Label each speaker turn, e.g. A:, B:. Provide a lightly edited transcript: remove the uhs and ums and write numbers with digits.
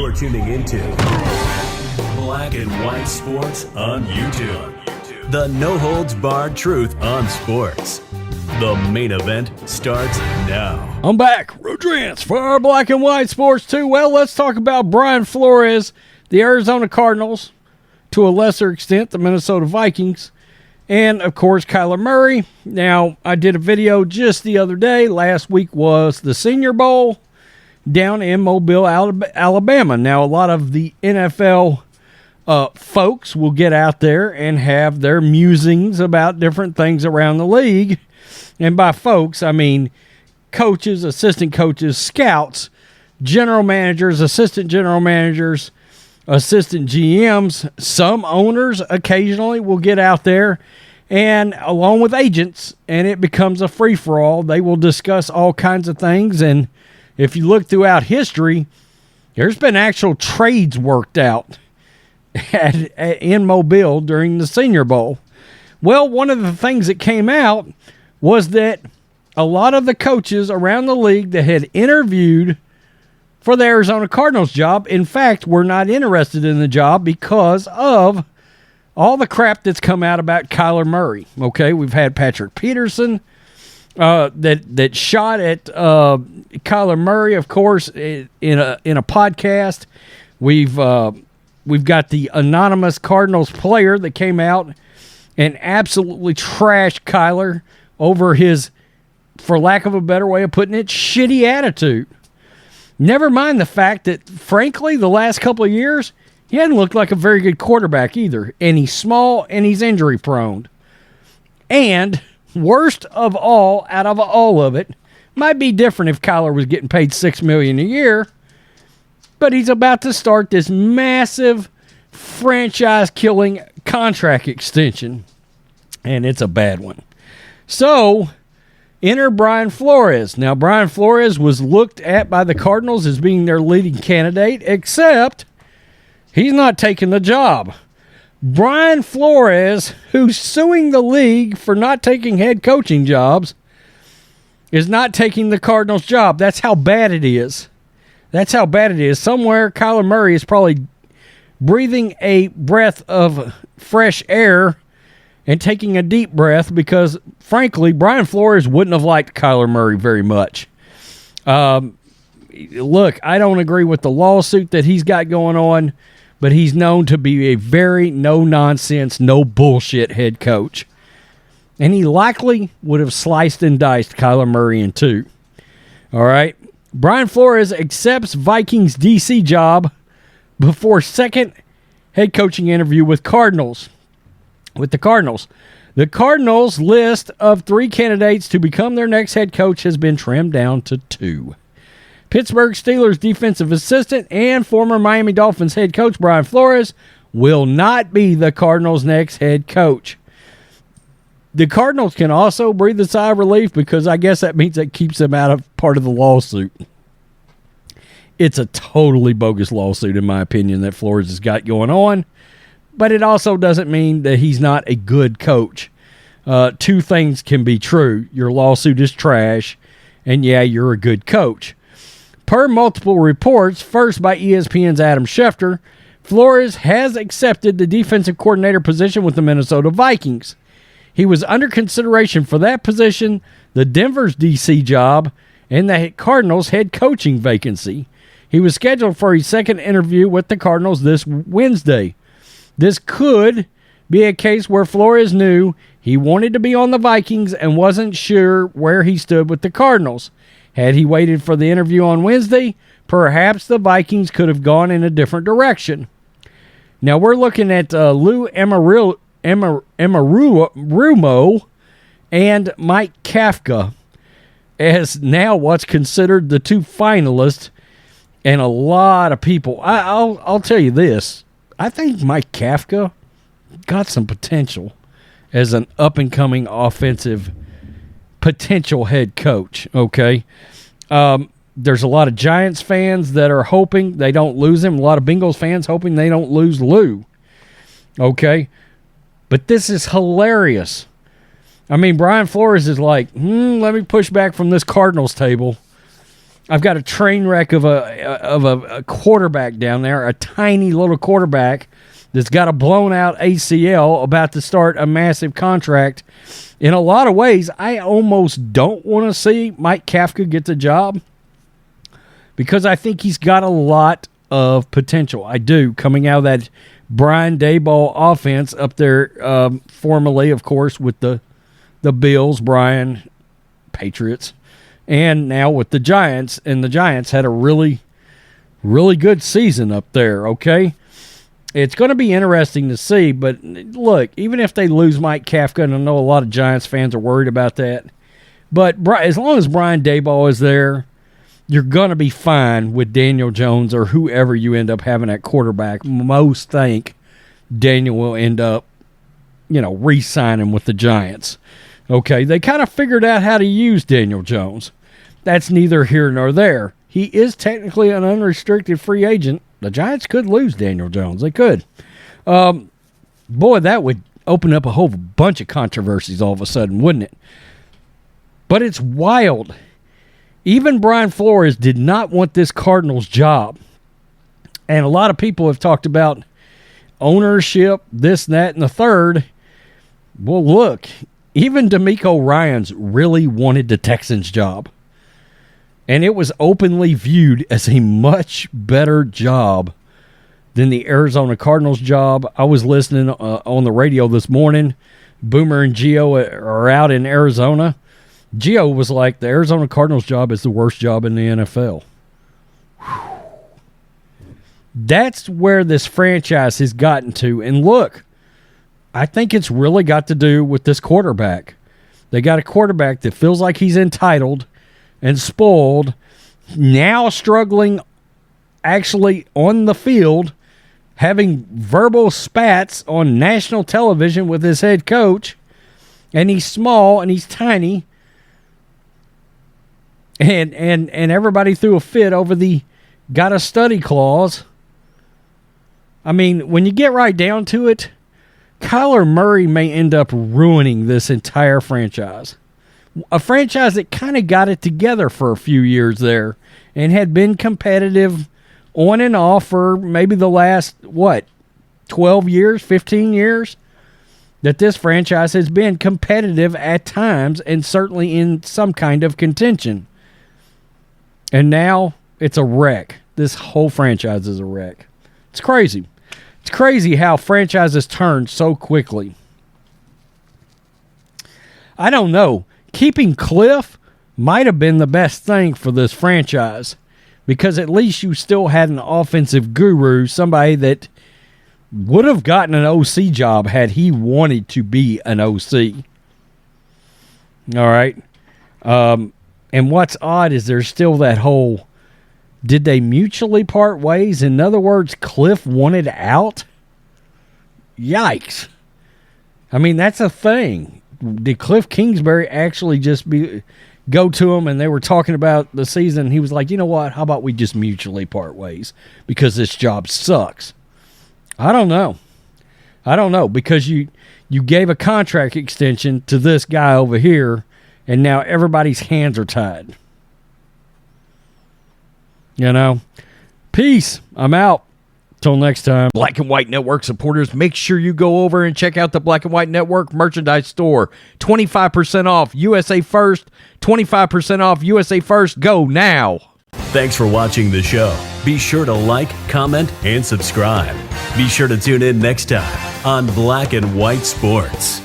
A: You're tuning into Black and White Sports on YouTube. The no-holds-barred truth on sports. The main event starts now.
B: I'm back. Rodrance for our Black and White Sports 2. Well, let's talk about Brian Flores, the Arizona Cardinals, to a lesser extent, the Minnesota Vikings, and, of course, KYLER Murray. Now, I did a video just the other day. Last week was the Senior Bowl down in Mobile, Alabama. Now, a lot of the NFL folks will get out there and have their musings about different things around the league. And by folks, I mean coaches, assistant coaches, scouts, general managers, assistant general managers, assistant GMs. Some owners occasionally will get out there and along with agents, and it becomes a free-for-all. They will discuss all kinds of things, and if you look throughout history, there's been actual trades worked out in Mobile during the Senior Bowl. Well, one of the things that came out was that a lot of the coaches around the league that had interviewed for the Arizona Cardinals job, in fact, were not interested in the job because of all the crap that's come out about KYLER Murray. Okay, we've had Patrick Peterson that shot at KYLER Murray, of course, in a podcast. We've got the anonymous Cardinals player that came out and absolutely trashed KYLER over his, for lack of a better way of putting it, shitty attitude. Never mind the fact that, frankly, the last couple of years, he hadn't looked like a very good quarterback either. And he's small and he's injury prone. And worst of all, out of all of it, might be different if KYLER was getting paid $6 million a year. But he's about to start this massive franchise-killing contract extension. And it's a bad one. So, enter Brian Flores. Now, Brian Flores was looked at by the Cardinals as being their leading candidate, except he's not taking the job. Brian Flores, who's suing the league for not taking head coaching jobs, is not taking the Cardinals' job. That's how bad it is. That's how bad it is. Somewhere, KYLER Murray is probably breathing a breath of fresh air and taking a deep breath because, frankly, Brian Flores wouldn't have liked KYLER Murray very much. Look, I don't agree with the lawsuit that he's got going on, but he's known to be a very no-nonsense, no-bullshit head coach. And he likely would have sliced and diced KYLER Murray in two. All right? Brian Flores accepts Vikings DC job before second head coaching interview with the Cardinals. The Cardinals' list of 3 candidates to become their next head coach has been trimmed down to 2. Pittsburgh Steelers defensive assistant and former Miami Dolphins head coach Brian Flores will not be the Cardinals' next head coach. The Cardinals can also breathe a sigh of relief because I guess that means that keeps them out of part of the lawsuit. It's a totally bogus lawsuit, in my opinion, that Flores has got going on. But it also doesn't mean that he's not a good coach. 2 things can be true. Your lawsuit is trash, and yeah, you're a good coach. Per multiple reports, first by ESPN's Adam Schefter, Flores has accepted the defensive coordinator position with the Minnesota Vikings. He was under consideration for that position, the Denver's DC job, and the Cardinals' head coaching vacancy. He was scheduled for his second interview with the Cardinals this Wednesday. This could be a case where Flores knew he wanted to be on the Vikings and wasn't sure where he stood with the Cardinals. Had he waited for the interview on Wednesday, perhaps the Vikings could have gone in a different direction. Now we're looking at Lou Anarumo and Mike Kafka as now what's considered the 2 finalists, and a lot of people. I'll tell you this. I think Mike Kafka got some potential as an up-and-coming offensive potential head coach, okay? There's a lot of Giants fans that are hoping they don't lose him. A lot of Bengals fans hoping they don't lose Lou, okay? But this is hilarious. I mean, Brian Flores is like, let me push back from this Cardinals table. I've got a train wreck of a quarterback down there, a tiny little quarterback that's got a blown out ACL, about to start a massive contract. In a lot of ways, I almost don't want to see Mike Kafka get the job because I think he's got a lot of potential. I do, coming out of that Brian Daboll offense up there, formerly, of course, with the Bills, Brian, Patriots, and now with the Giants. And the Giants had a really, really good season up there, okay? It's going to be interesting to see, but look, even if they lose Mike Kafka, and I know a lot of Giants fans are worried about that, but as long as Brian Daboll is there, you're going to be fine with Daniel Jones or whoever you end up having at quarterback. Most think Daniel will end up, re-signing with the Giants. Okay, they kind of figured out how to use Daniel Jones. That's neither here nor there. He is technically an unrestricted free agent. The Giants could lose Daniel Jones. They could. Boy, that would open up a whole bunch of controversies all of a sudden, wouldn't it? But it's wild. Even Brian Flores did not want this Cardinals job. And a lot of people have talked about ownership, this, that, and the third. Well, look, even DeMeco Ryans really wanted the Texans job. And it was openly viewed as a much better job than the Arizona Cardinals job. I was listening on the radio this morning. Boomer and Gio are out in Arizona. Gio was like, the Arizona Cardinals job is the worst job in the NFL. Whew. That's where this franchise has gotten to. And look, I think it's really got to do with this quarterback. They got a quarterback that feels like he's entitled and spoiled, now struggling actually on the field, having verbal spats on national television with his head coach, and he's small and he's tiny, and everybody threw a fit over the got a study clause. I mean, when you get right down to it, Kyler Murray may end up ruining this entire franchise. A franchise that kind of got it together for a few years there and had been competitive on and off for maybe the last, 12 years, 15 years, that this franchise has been competitive at times and certainly in some kind of contention. And now it's a wreck. This whole franchise is a wreck. It's crazy. It's crazy how franchises turn so quickly. I don't know. Keeping Cliff might have been the best thing for this franchise because at least you still had an offensive guru, somebody that would have gotten an OC job had he wanted to be an OC. All right. And what's odd is there's still that whole, did they mutually part ways? In other words, Cliff wanted out? Yikes. I mean, that's a thing. Did Cliff Kingsbury actually just go to him and they were talking about the season and he was like, you know what, how about we just mutually part ways because this job sucks? I don't know because you gave a contract extension to this guy over here and now everybody's hands are tied. Peace. I'm out. Till next time. Black and White Network supporters, make sure you go over and check out the Black and White Network merchandise store. 25% off USA First. 25% off USA First. Go now.
A: Thanks for watching the show. Be sure to like, comment, and subscribe. Be sure to tune in next time on Black and White Sports.